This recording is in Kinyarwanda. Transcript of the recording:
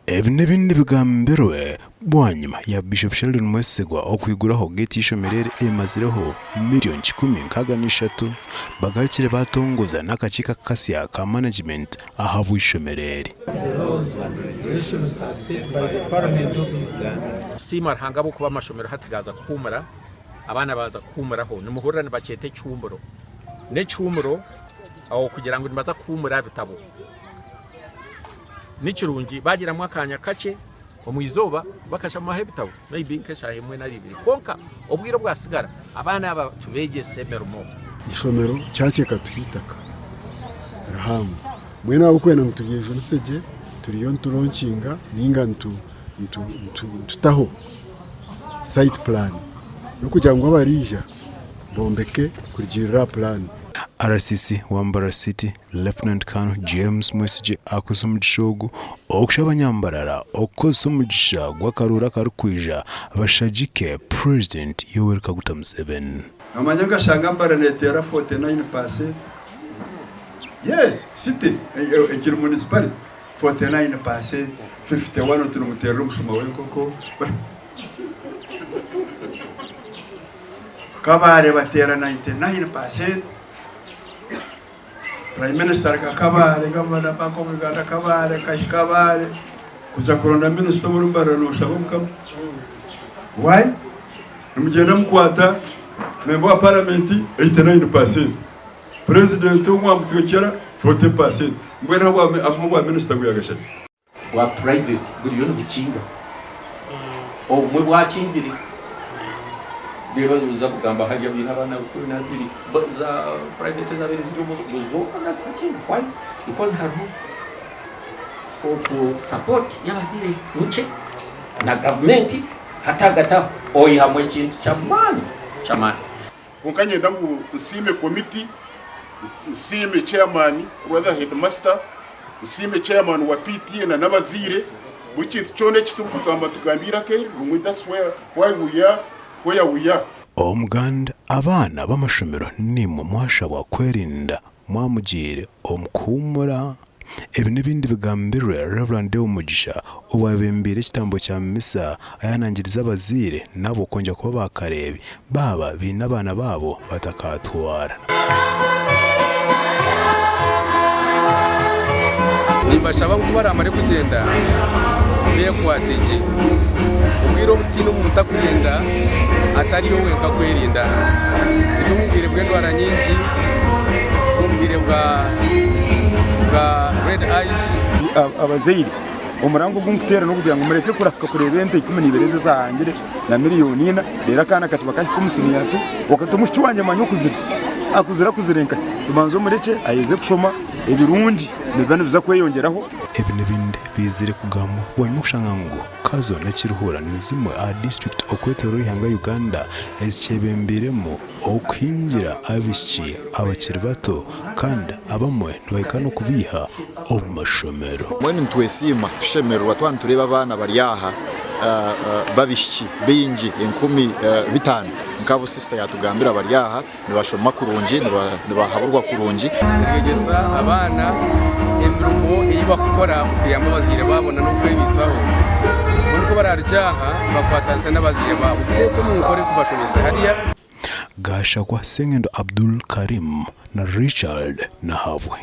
Ebi n'ebindi bigambirwe bwanyuma ya Bishop Sheldon Mwesigwa okwiguraho gate y'ishomerere emazireho miliyoni 13 bagarukire batongoza n'akakika kasya ka management ahavu ishomerere. Simar hangabo kuba amashomero hatigaza kumara abana baza kumaraho numuhorane bacete cyumburo ne cyumburo aho kugira ngo nibaza kumura bitabo n'ikirungi bagira mwakanya kace omwizoba bakasha mahebitabo maybe nkesha hemwe na libiri konka obwiro bwasigara abana aba tubege semerumo ishomero cyakeka twitaka rahamu mwena ukwena ngutugiye jenoside turiyo nturonkinga ninga tutaho site plan no kugira ngo abarija bombeke kugira plan. RCC Wambara City Lieutenant Colonel James Mwesigye akusumugishogu okushabanyambarara okosumugisha gwakarura karukwija bashajike President Yoweri Kaguta Museveni. Amanyanga shangambara netera 49%. Yes, city ekiri municipality 49%, 51 tunumutera umusuma wekoko. Kabare batera 99%. Prime Minister Kakabare, Governor Bank of Uganda Kabare, Kashikabare, Kuzakorona Minister Murumbara no Shabukam. Why? Mjenda mkwata, member of Parliament 89%. President umwa mtwekera 40%. Mwena wa Minister Guyagasha. Wa private guri yo bikinga. Mwe bwakingiri. Deba uza kugamba hajya bintu abana kuri naziri za private zabiri ziri mu buzo nasakinga why because haru for support y'abazire muce na government hatagata oyi hamwe kintu cyamani kunkanye ndamu usime committee usime chairman whether headmaster usime chairman wa PTA na nabazire buki cyone kitukugamba tugambira ke that's why we are Omuganda abana b'amashomero nimwe mwashaba kwerinda mwamugire omkumura ebi n'ibindi bigambirwe Reverend Umugisha ubabembere kitambo cya misa ayanangiriza abazire nabo konja kuba bakarebi baba binabana babo batakatwara. Nibashaba kubara amare kugenda ne kwatege ubwiro butino mutakurinda atari yo wenka kwerinda n'umubwire bw'indwara nyinshi umubwire bwa red eyes abazeyiri umurango bw'umutera no kugira ngo mureke kuraka kureba ente 12 zahangire na miliyoni ina rera kana katubaka kumusiniyatu wakatumushwanye manyo kuzira kuzirenka tumanzo mureke ayeze kushoma ebirungi nibane biza kweyongeraho ebi n'ibindi bizire kugamo wanmushangango kazo na kiruhura nizimwe a district okwetero ihanga Uganda ezichebembiremo okwingira abishyi abakiri bato kandi abamwe ntibakano kubiha omashomero mwene ntwesima tushemerwa twana tureba abana bariyaha babishyi bingi 15 ngabo sister yatugambira bariyaha nibashoma kurungi nibahaburwa kurungi nigegesa abana indirumo ibakora kuyamba bazire babona no kwibitsaho nuko bararyaha bakwatansa n'abazire babo ndeko mukore tubashobese hariya Gashakwa Sengendo Abdul Karim na Richard Nahabwe.